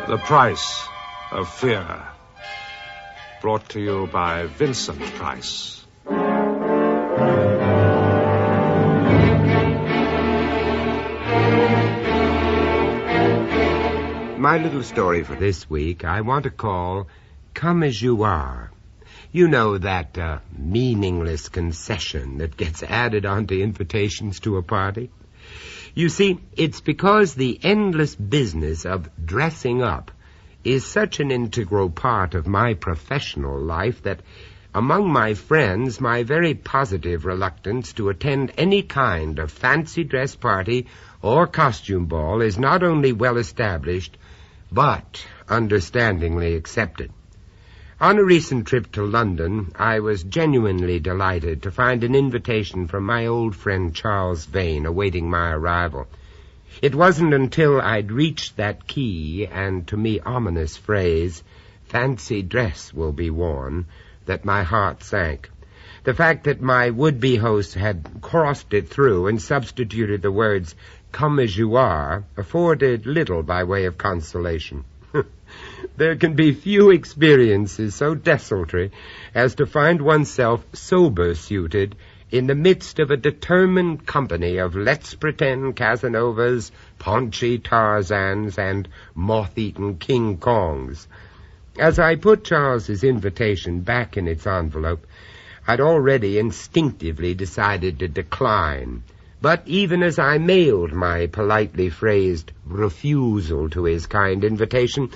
The Price of Fear. Brought to you by Vincent Price. My little story for this week I want to call Come As You Are. You know that meaningless concession that gets added onto invitations to a party? You see, it's because the endless business of dressing up is such an integral part of my professional life that among my friends, my very positive reluctance to attend any kind of fancy dress party or costume ball is not only well established, but understandingly accepted. On a recent trip to London, I was genuinely delighted to find an invitation from my old friend Charles Vane awaiting my arrival. It wasn't until I'd reached that key and, to me, ominous phrase, "fancy dress will be worn," that my heart sank. The fact that my would-be host had crossed it through and substituted the words, "come as you are," afforded little by way of consolation. There can be few experiences so desultory as to find oneself sober-suited in the midst of a determined company of let's pretend Casanovas, paunchy Tarzans, and moth-eaten King Kongs. As I put Charles's invitation back in its envelope, I'd already instinctively decided to decline. But even as I mailed my politely phrased refusal to his kind invitation,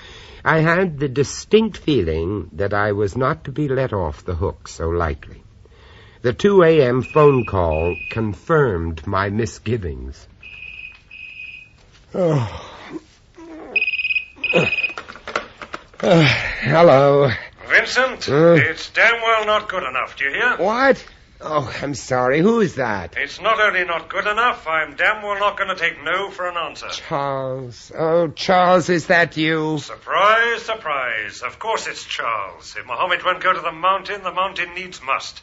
I had the distinct feeling that I was not to be let off the hook so lightly. The 2 a.m. phone call confirmed my misgivings. Hello. Vincent, it's damn well not good enough, do you hear? What? Oh, I'm sorry. Who is that? It's not only not good enough, I'm damn well not going to take no for an answer. Charles. Oh, Charles, is that you? Surprise, surprise. Of course it's Charles. If Mohammed won't go to the mountain needs must.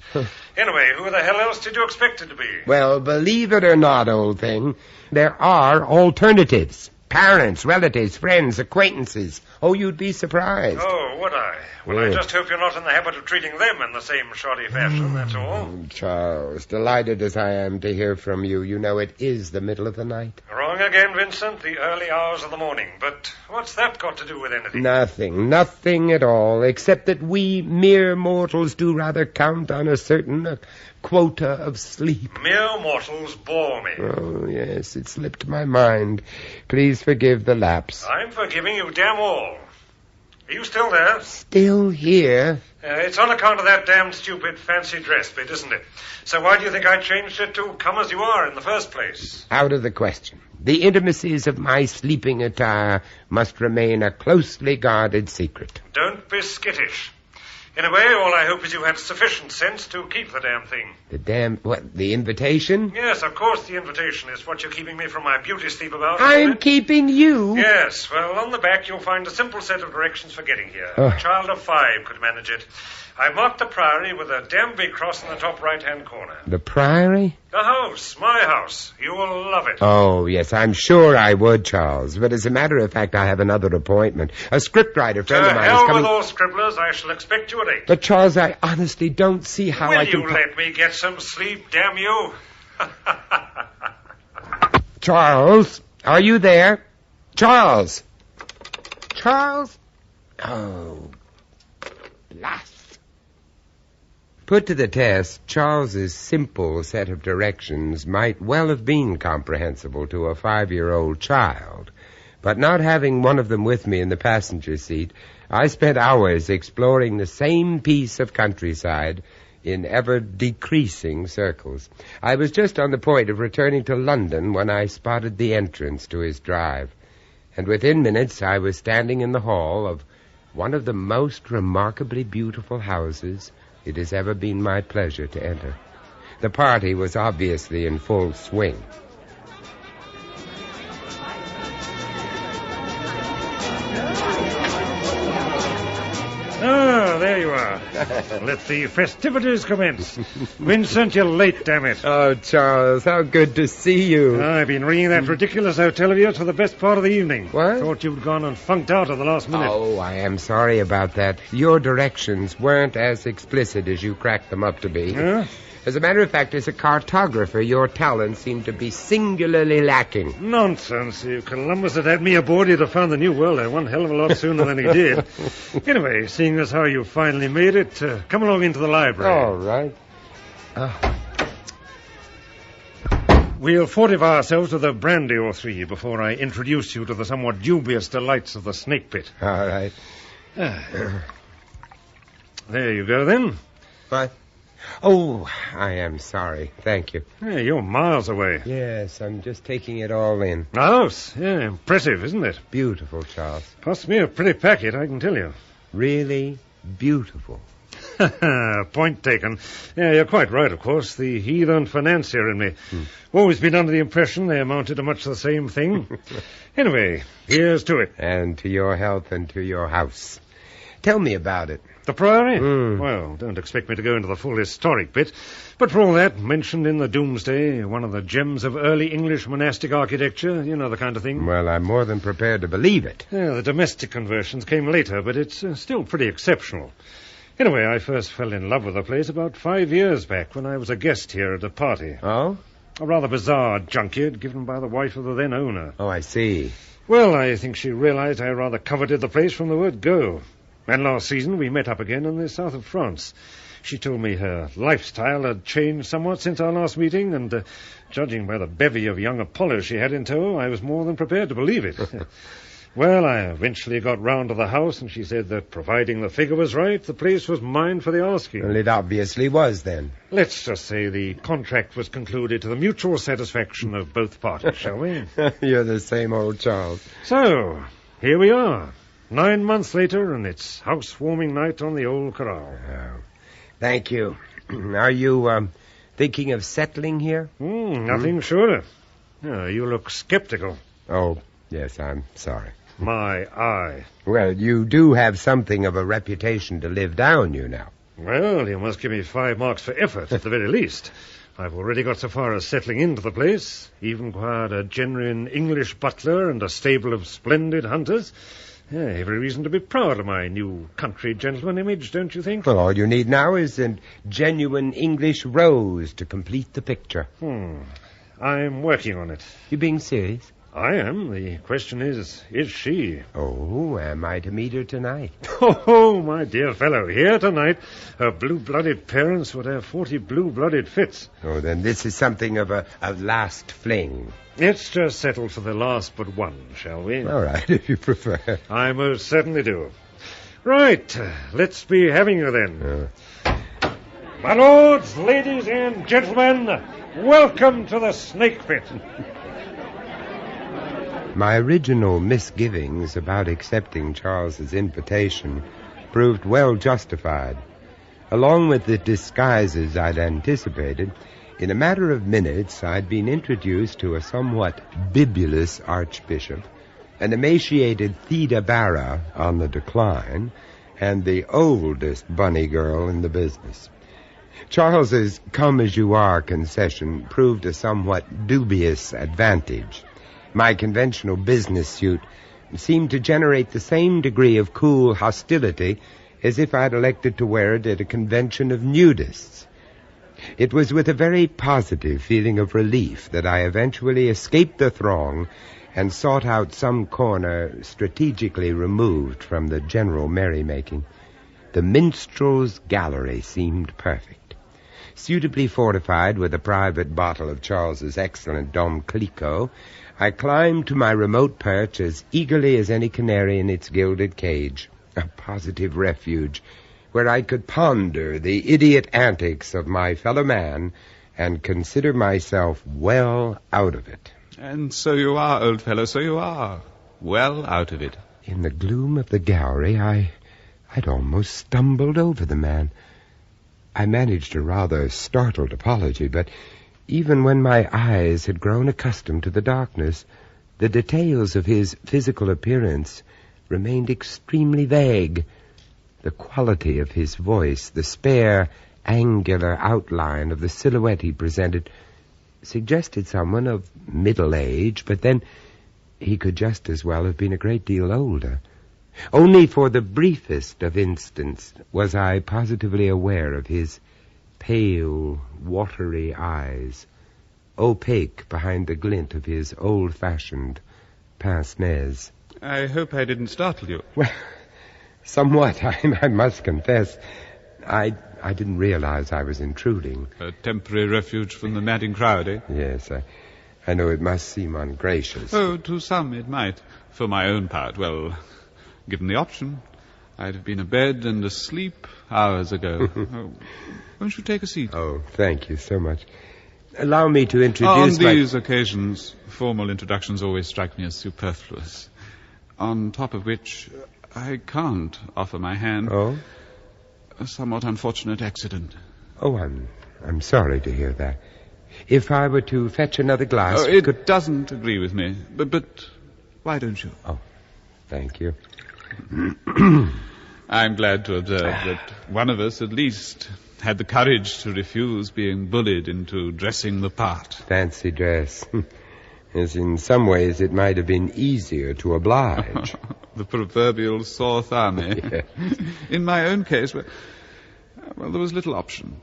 Anyway, who the hell else did you expect it to be? Well, believe it or not, old thing, there are alternatives. Parents, relatives, friends, acquaintances. Oh, you'd be surprised. Oh, would I? Well, I just hope you're not in the habit of treating them in the same shoddy fashion, that's all. Charles, delighted as I am to hear from you. You know it is the middle of the night. Wrong again, Vincent. The early hours of the morning. But what's that got to do with anything? Nothing at all, except that we mere mortals do rather count on a certain quota of sleep. Mere mortals bore me. Oh, yes, it slipped my mind. Please forgive the lapse. I'm forgiving you damn all. Are you still there? Still here? It's on account of that damn stupid fancy dress bit, isn't it? So why do you think I changed it to come as you are in the first place? Out of the question. The intimacies of my sleeping attire must remain a closely guarded secret. Don't be skittish. Anyway, all I hope is you had sufficient sense to keep the damn thing. What, the invitation? Yes, of course the invitation is what you're keeping me from my beauty sleep about. I'm keeping you? Yes, well, on the back you'll find a simple set of directions for getting here. A child of 5 could manage it. I marked the Priory with a damn big cross in the top right-hand corner. The Priory? The house, my house. You will love it. Oh, yes, I'm sure I would, Charles. But as a matter of fact, I have another appointment. A scriptwriter friend of mine is coming... To hell with all scribblers. I shall expect you at 8. But, Charles, I honestly don't see how I can... Will you let me get some sleep, damn you? Charles, are you there? Charles! Charles? Oh, blast. Put to the test, Charles's simple set of directions might well have been comprehensible to a 5-year-old child, but not having one of them with me in the passenger seat, I spent hours exploring the same piece of countryside in ever-decreasing circles. I was just on the point of returning to London when I spotted the entrance to his drive, and within minutes I was standing in the hall of one of the most remarkably beautiful houses it has ever been my pleasure to enter. The party was obviously in full swing. Ah, there you are. Let the festivities commence. Vincent, you're late, damn it. Oh, Charles, how good to see you. I've been ringing that ridiculous hotel of yours for the best part of the evening. What? Thought you'd gone and funked out at the last minute. Oh, I am sorry about that. Your directions weren't as explicit as you cracked them up to be. Huh? As a matter of fact, as a cartographer, your talents seem to be singularly lacking. Nonsense. If Columbus had had me aboard, he'd have found the New World there one hell of a lot sooner than he did. Anyway, seeing as how you finally made it, come along into the library. All right. We'll fortify ourselves with a brandy or three before I introduce you to the somewhat dubious delights of the snake pit. All right. There you go, then. What? Oh, I am sorry. Thank you. Yeah, you're miles away. Yes, I'm just taking it all in. The house. Yeah, impressive, isn't it? Beautiful, Charles. Cost me a pretty packet, I can tell you. Really beautiful. Point taken. Yeah, you're quite right, of course. The heathen financier in me. Always been under the impression they amounted to much the same thing. Anyway, here's to it. And to your health and to your house. Tell me about it. The Priory? Well, don't expect me to go into the full historic bit. But for all that, mentioned in the Doomsday, one of the gems of early English monastic architecture, you know the kind of thing. Well, I'm more than prepared to believe it. Yeah, the domestic conversions came later, but it's still pretty exceptional. Anyway, I first fell in love with the place about 5 years back when I was a guest here at a party. Oh? A rather bizarre junket given by the wife of the then owner. Oh, I see. Well, I think she realized I rather coveted the place from the word go. And last season we met up again in the south of France. She told me her lifestyle had changed somewhat since our last meeting, and judging by the bevy of young Apollos she had in tow, I was more than prepared to believe it. Well, I eventually got round to the house, and she said that providing the figure was right, the place was mine for the asking. Well, it obviously was, then. Let's just say the contract was concluded to the mutual satisfaction of both parties, shall we? You're the same old Charles. So, here we are. 9 months later, and it's housewarming night on the old corral. Oh, thank you. Are you thinking of settling here? Nothing shorter. You look skeptical. Oh, yes, I'm sorry. My eye. Well, you do have something of a reputation to live down, you know. Well, you must give me 5 marks for effort, at the very least. I've already got so far as settling into the place, even acquired a genuine English butler and a stable of splendid hunters. Yeah, every reason to be proud of my new country gentleman image, don't you think? Well, all you need now is a genuine English rose to complete the picture. I'm working on it. You being serious? I am. The question is she? Oh, am I to meet her tonight? Oh, my dear fellow, here tonight, her blue-blooded parents would have 40 blue-blooded fits. Oh, then this is something of a last fling. Let's just settle for the last but one, shall we? All right, if you prefer. I most certainly do. Right, let's be having you then. My lords, ladies, and gentlemen, welcome to the Snake Pit. My original misgivings about accepting Charles's invitation proved well justified. Along with the disguises I'd anticipated, in a matter of minutes I'd been introduced to a somewhat bibulous archbishop, an emaciated Theda Bara on the decline, and the oldest bunny girl in the business. Charles's come-as-you-are concession proved a somewhat dubious advantage. My conventional business suit seemed to generate the same degree of cool hostility as if I'd elected to wear it at a convention of nudists. It was with a very positive feeling of relief that I eventually escaped the throng and sought out some corner strategically removed from the general merrymaking. The minstrel's gallery seemed perfect. Suitably fortified with a private bottle of Charles's excellent Dom Clicquot, I climbed to my remote perch as eagerly as any canary in its gilded cage, a positive refuge where I could ponder the idiot antics of my fellow man and consider myself well out of it. And so you are, old fellow, so you are. Well out of it. In the gloom of the gallery, I'd almost stumbled over the man. I managed a rather startled apology, but even when my eyes had grown accustomed to the darkness, the details of his physical appearance remained extremely vague. The quality of his voice, the spare, angular outline of the silhouette he presented, suggested someone of middle age, but then he could just as well have been a great deal older. Only for the briefest of instants was I positively aware of his pale, watery eyes, opaque behind the glint of his old-fashioned pince-nez. I hope I didn't startle you. Well, somewhat, I must confess. I didn't realize I was intruding. A temporary refuge from the madding crowd, eh? Yes, I know it must seem ungracious. Oh, to some it might. For my own part, well, given the option, I'd have been abed and asleep hours ago. Oh, won't you take a seat? Oh, thank you so much. Allow me to introduce On these occasions, formal introductions always strike me as superfluous. On top of which, I can't offer my hand. Oh? A somewhat unfortunate accident. Oh, I'm sorry to hear that. If I were to fetch another glass... Oh, it doesn't agree with me. But why don't you? Oh, thank you. I'm glad to observe that one of us, at least, had the courage to refuse being bullied into dressing the part. Fancy dress. As in some ways it might have been easier to oblige. The proverbial sore thumb, eh? Yes. In my own case, well, there was little option.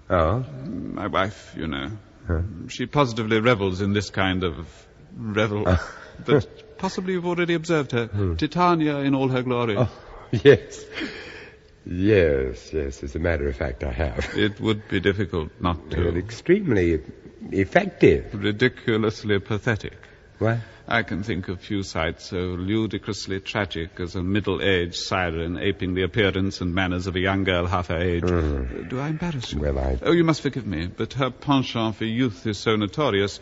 Oh? My wife, you know. Huh? She positively revels in this kind of revel. But possibly you've already observed her. Titania in all her glory. Oh, yes. Yes, as a matter of fact, I have. It would be difficult not to. Well, extremely effective. Ridiculously pathetic. What? I can think of few sights so ludicrously tragic as a middle-aged siren aping the appearance and manners of a young girl half her age. Do I embarrass you? Well, Oh, you must forgive me, but her penchant for youth is so notorious,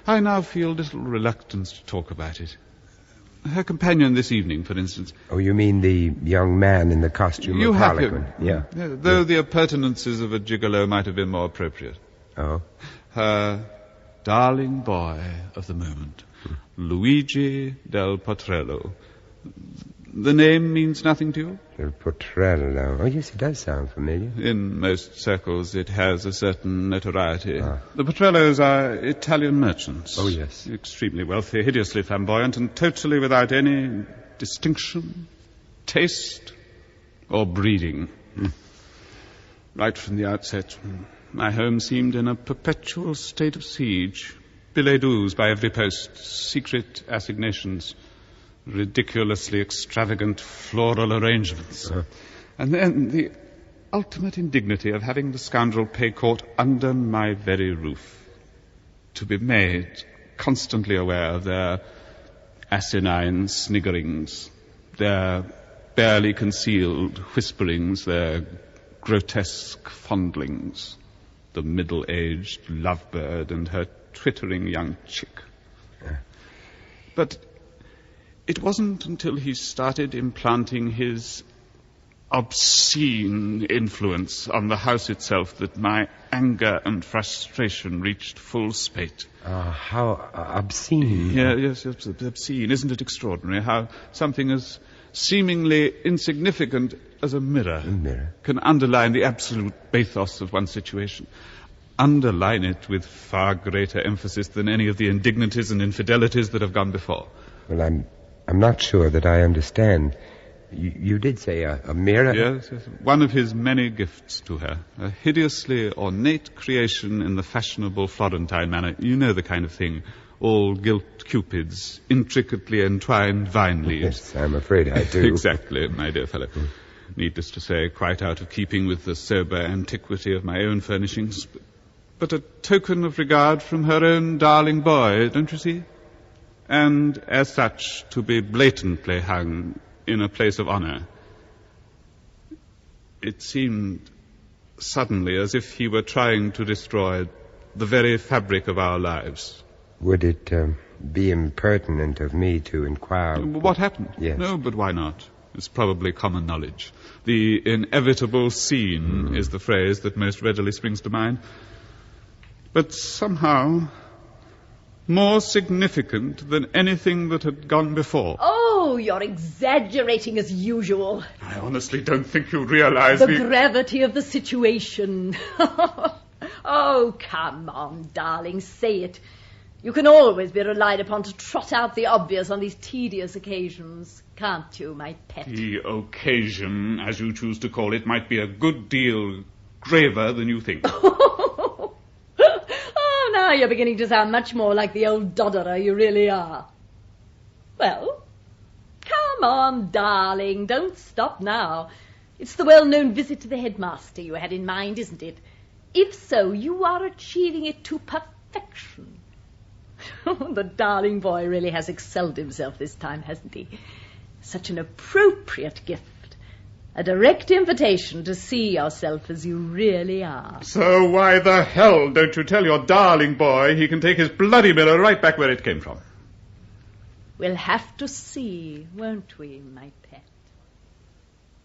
I now feel little reluctance to talk about it. Her companion this evening, for instance. Oh, you mean the young man in the costume You of have Harlequin? him. Yeah. Though the appurtenances of a gigolo might have been more appropriate. Oh? Her darling boy of the moment, Luigi del Potrello. The name means nothing to you? Del Potrello. Oh, yes, it does sound familiar. In most circles, it has a certain notoriety. The Potrellos are Italian merchants. Oh, yes. Extremely wealthy, hideously flamboyant, and totally without any distinction, taste, or breeding. Right from the outset, my home seemed in a perpetual state of siege. Billets-doux by every post, secret assignations, ridiculously extravagant floral arrangements. And then the ultimate indignity of having the scoundrel pay court under my very roof. To be made constantly aware of their asinine sniggerings, their barely concealed whisperings, their grotesque fondlings, the middle-aged lovebird and her twittering young chick. But it wasn't until he started implanting his obscene influence on the house itself that my anger and frustration reached full spate. How obscene. Yes, obscene. Isn't it extraordinary how something as seemingly insignificant as a mirror can underline the absolute bathos of one situation? Underline it with far greater emphasis than any of the indignities and infidelities that have gone before. Well, I'm not sure that I understand. You did say a mirror? Yes. One of his many gifts to her. A hideously ornate creation in the fashionable Florentine manner. You know the kind of thing. All gilt cupids, intricately entwined vine leaves. Yes, I'm afraid I do. Exactly, my dear fellow. Needless to say, quite out of keeping with the sober antiquity of my own furnishings. But a token of regard from her own darling boy, don't you see? And as such, to be blatantly hung in a place of honor. It seemed suddenly as if he were trying to destroy the very fabric of our lives. Would it be impertinent of me to inquire... What happened? Yes. No, but why not? It's probably common knowledge. The inevitable scene is the phrase that most readily springs to mind. But somehow more significant than anything that had gone before. Oh, Oh, you're exaggerating as usual. I honestly don't think you realize the gravity of the situation. Oh, come on, darling, say it. You can always be relied upon to trot out the obvious on these tedious occasions, can't you, my pet? The occasion, as you choose to call it, might be a good deal graver than you think. Oh, now you're beginning to sound much more like the old dodderer you really are. Well, come on, darling, don't stop now. It's the well-known visit to the headmaster you had in mind, isn't it? If so, you are achieving it to perfection. The darling boy really has excelled himself this time, hasn't he? Such an appropriate gift. A direct invitation to see yourself as you really are. So why the hell don't you tell your darling boy he can take his bloody mirror right back where it came from? We'll have to see, won't we, my pet?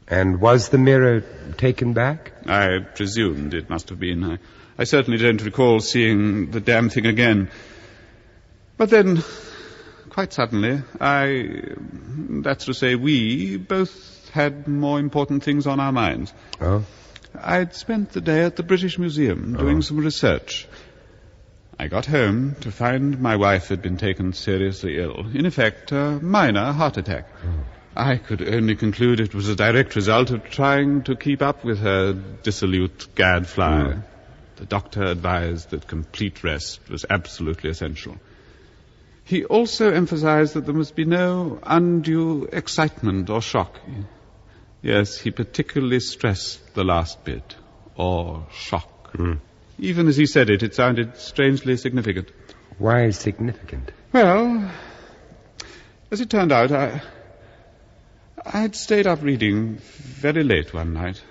And was the mirror taken back? I presumed it must have been. I certainly don't recall seeing the damn thing again. But then, quite suddenly, that's to say, we both had more important things on our minds. Oh? I'd spent the day at the British Museum doing some research. I got home to find my wife had been taken seriously ill. In effect, a minor heart attack. I could only conclude it was a direct result of trying to keep up with her dissolute gadfly. The doctor advised that complete rest was absolutely essential. He also emphasized that there must be no undue excitement or shock. Yes, he particularly stressed the last bit, or shock. Even as he said it, it sounded strangely significant. Why significant? Well, as it turned out, I'd stayed up reading very late one night.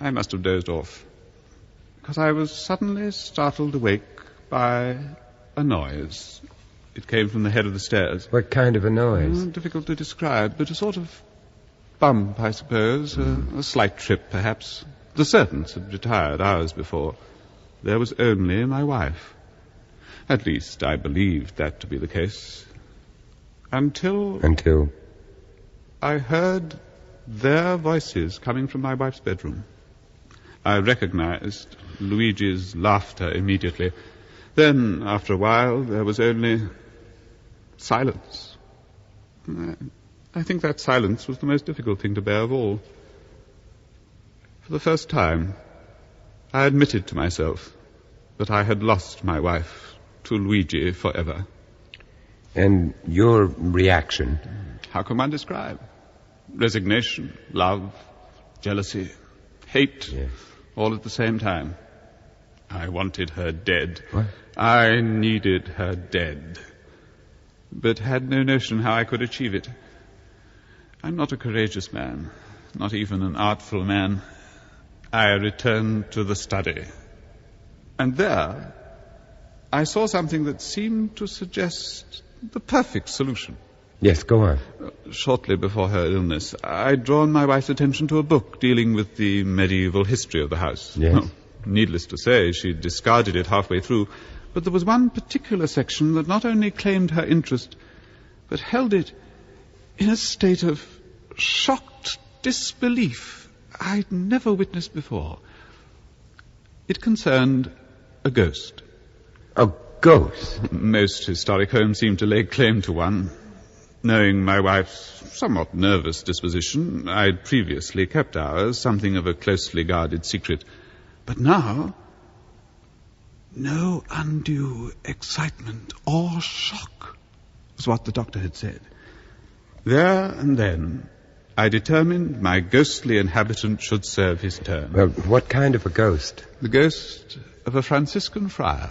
I must have dozed off, because I was suddenly startled awake by a noise. It came from the head of the stairs. What kind of a noise? Difficult to describe, but a sort of bump, I suppose. A slight trip, perhaps. The servants had retired hours before. There was only my wife. At least, I believed that to be the case. Until I heard their voices coming from my wife's bedroom. I recognized Luigi's laughter immediately. Then, after a while, there was only silence. I think that silence was the most difficult thing to bear of all. For the first time, I admitted to myself that I had lost my wife to Luigi forever. And your reaction? How can one describe? Resignation, love, jealousy, hate, yes. All at the same time. I wanted her dead. What? I needed her dead, but had no notion how I could achieve it. I'm not a courageous man, not even an artful man. I returned to the study, and there I saw something that seemed to suggest the perfect solution. Yes, go on. Shortly before her illness, I'd drawn my wife's attention to a book dealing with the medieval history of the house. Yes. Well, needless to say, she discarded it halfway through, but there was one particular section that not only claimed her interest, but held it in a state of shocked disbelief I'd never witnessed before. It concerned a ghost. A ghost? Most historic homes seem to lay claim to one. Knowing my wife's somewhat nervous disposition, I'd previously kept ours something of a closely guarded secret. But now, no undue excitement or shock was what the doctor had said. There and then, I determined my ghostly inhabitant should serve his turn. Well, what kind of a ghost? The ghost of a Franciscan friar.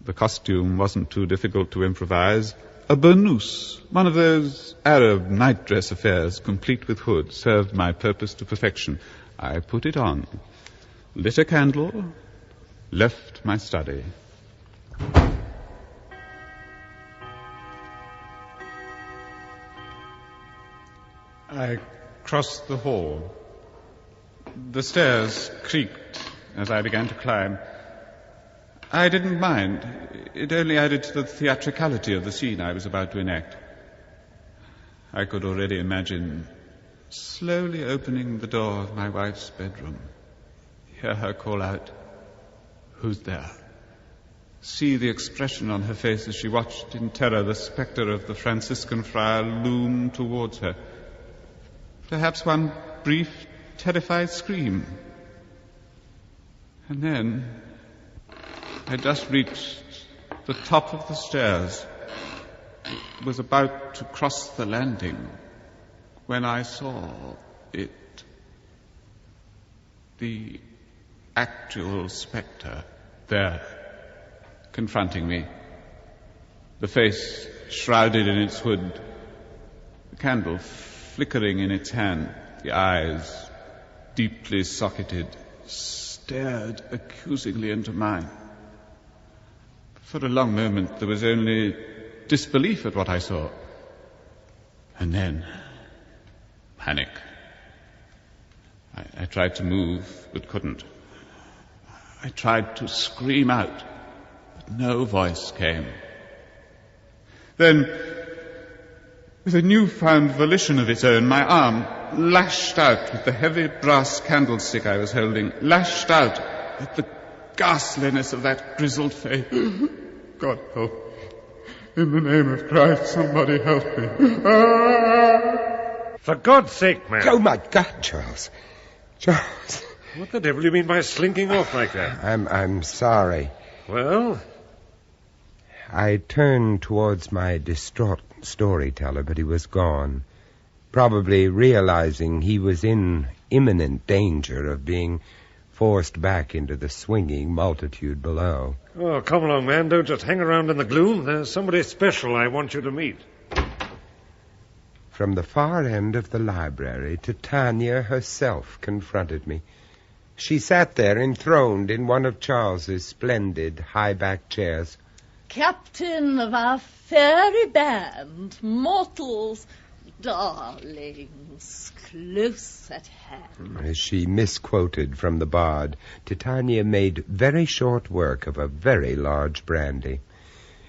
The costume wasn't too difficult to improvise. A burnous, one of those Arab nightdress affairs, complete with hood, served my purpose to perfection. I put it on, lit a candle, left my study. I crossed the hall. The stairs creaked as I began to climb. I didn't mind. It only added to the theatricality of the scene I was about to enact. I could already imagine slowly opening the door of my wife's bedroom, hear her call out, "Who's there?" See the expression on her face as she watched in terror the spectre of the Franciscan friar loom towards her. Perhaps one brief, terrified scream. And then I just reached the top of the stairs, was about to cross the landing, when I saw it. The actual spectre there, confronting me. The face shrouded in its hood, the candle flickering in its hand, the eyes deeply socketed, stared accusingly into mine. For a long moment there was only disbelief at what I saw. And then panic. I tried to move, but couldn't. I tried to scream out, but no voice came. Then, with a newfound volition of its own, my arm lashed out with the heavy brass candlestick I was holding, lashed out at the ghastliness of that grizzled face. God help. In the name of Christ, somebody help me. For God's sake, man. Oh, my God, Charles. Charles. What the devil do you mean by slinking off like that? I'm sorry. Well? I turned towards my distraught storyteller, but he was gone, probably realizing he was in imminent danger of being forced back into the swinging multitude below. Oh, come along, man. Don't just hang around in the gloom. There's somebody special I want you to meet. From the far end of the library, Titania herself confronted me. She sat there enthroned in one of Charles's splendid high-backed chairs. Captain of our fairy band, mortals, darlings, close at hand. As she misquoted from the bard, Titania made very short work of a very large brandy.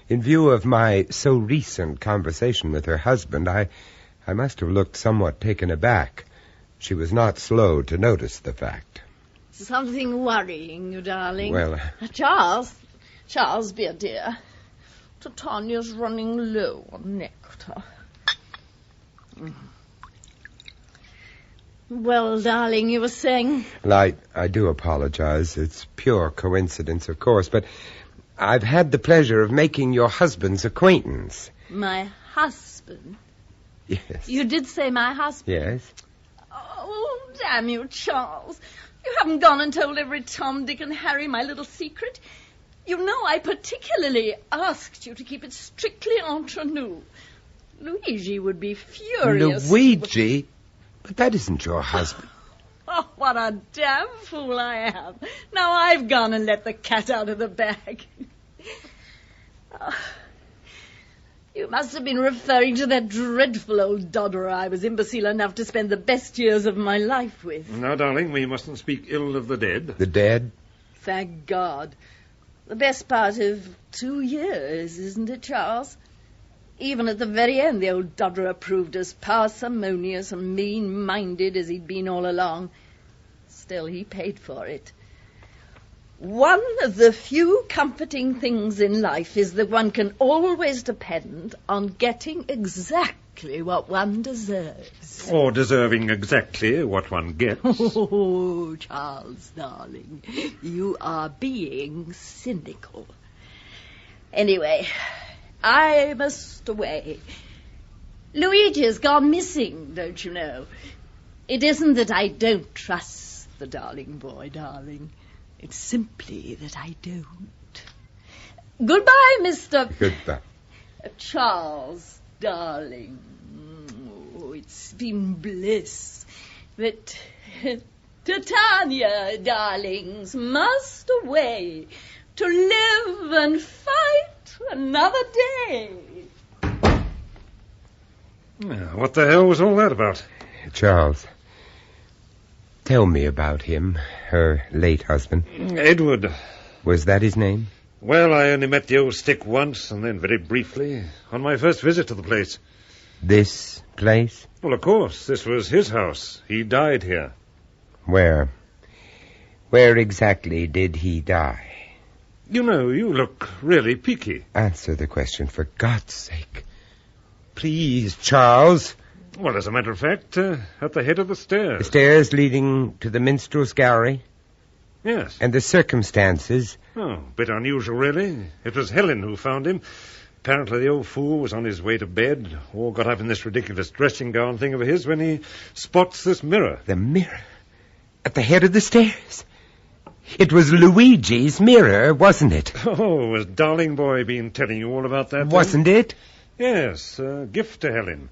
In view of my so recent conversation with her husband, I must have looked somewhat taken aback. She was not slow to notice the fact. Something worrying you, darling. Well... Charles, be a dear. Titania's running low on nectar. Well, darling, you were saying... Well, I do apologize. It's pure coincidence, of course, but I've had the pleasure of making your husband's acquaintance. My husband? Yes. You did say my husband? Yes. Oh, damn you, Charles. You haven't gone and told every Tom, Dick, and Harry my little secret. You know I particularly asked you to keep it strictly entre nous. Luigi would be furious. Luigi? But that isn't your husband. Oh, what a damn fool I am. Now I've gone and let the cat out of the bag. You must have been referring to that dreadful old dodderer I was imbecile enough to spend the best years of my life with. Now, darling, we mustn't speak ill of the dead. The dead? Thank God. The best part of 2 years, isn't it, Charles? Even at the very end, the old dodderer proved as parsimonious and mean-minded as he'd been all along. Still, he paid for it. One of the few comforting things in life is that one can always depend on getting exactly what one deserves. Or deserving exactly what one gets. Oh, Charles, darling, you are being cynical. Anyway, I must away. Luigi has gone missing, don't you know? It isn't that I don't trust the darling boy, darling. It's simply that I don't. Goodbye, Mr. Goodbye. Charles, darling. Oh, it's been bliss. But Titania, darlings, must away to live and fight another day. What the hell was all that about? Charles, tell me about him, her late husband. Edward. Was that his name? Well, I only met the old stick once, and then very briefly, on my first visit to the place. This place? Well, of course. This was his house. He died here. Where? Where exactly did he die? You know, you look really peaky. Answer the question, for God's sake. Please, Charles. Well, as a matter of fact, at the head of the stairs. The stairs leading to the minstrel's gallery? Yes. And the circumstances? Oh, a bit unusual, really. It was Helen who found him. Apparently the old fool was on his way to bed, or got up in this ridiculous dressing gown thing of his when he spots this mirror. The mirror? At the head of the stairs? It was Luigi's mirror, wasn't it? Oh, has Darling Boy been telling you all about that? Wasn't it? Yes, a gift to Helen.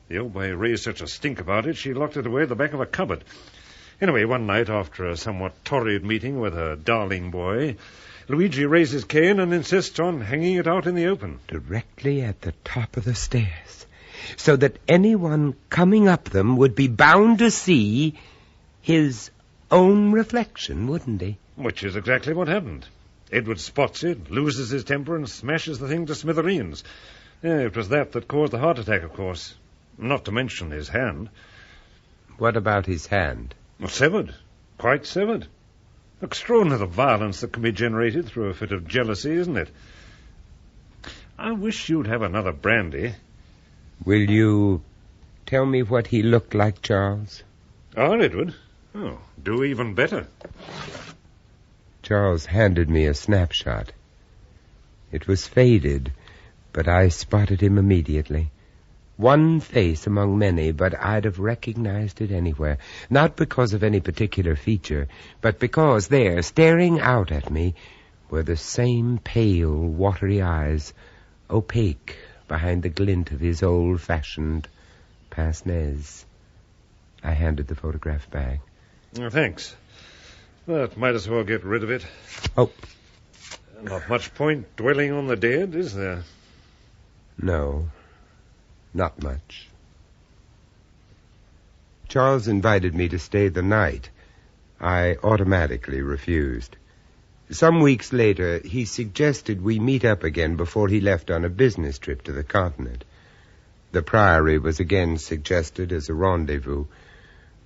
The old boy raised such a stink about it, she locked it away at the back of a cupboard. Anyway, one night, after a somewhat torrid meeting with her Darling Boy, Luigi raises Cain and insists on hanging it out in the open. Directly at the top of the stairs, so that anyone coming up them would be bound to see his own reflection, wouldn't he? Which is exactly what happened. Edward spots it, loses his temper, and smashes the thing to smithereens. It was that caused the heart attack, of course. Not to mention his hand. What about his hand? Well, severed. Quite severed. Extraordinary the violence that can be generated through a fit of jealousy, isn't it? I wish you'd have another brandy. Will you tell me what he looked like, Charles? Oh, Edward? Oh, do even better. Charles handed me a snapshot. It was faded, but I spotted him immediately. One face among many, but I'd have recognized it anywhere. Not because of any particular feature, but because there, staring out at me, were the same pale, watery eyes, opaque behind the glint of his old-fashioned pince-nez. I handed the photograph back. Oh, thanks. But might as well get rid of it. Oh. Not much point dwelling on the dead, is there? No, not much. Charles invited me to stay the night. I automatically refused. Some weeks later, he suggested we meet up again before he left on a business trip to the continent. The Priory was again suggested as a rendezvous,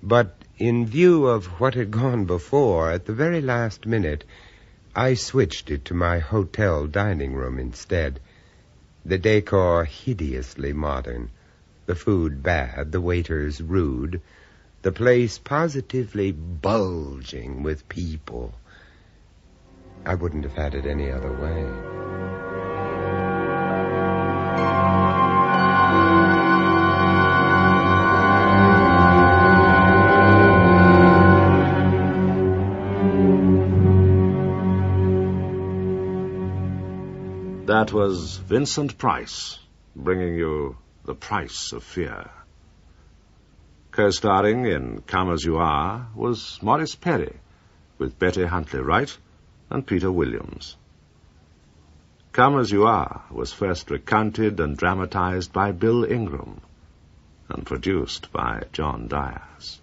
but in view of what had gone before, at the very last minute, I switched it to my hotel dining room instead. The decor hideously modern, the food bad, the waiters rude, the place positively bulging with people. I wouldn't have had it any other way. That was Vincent Price, bringing you The Price of Fear. Co-starring in Come As You Are was Maurice Perry, with Betty Huntley Wright and Peter Williams. Come As You Are was first recounted and dramatized by Bill Ingram and produced by John Dias.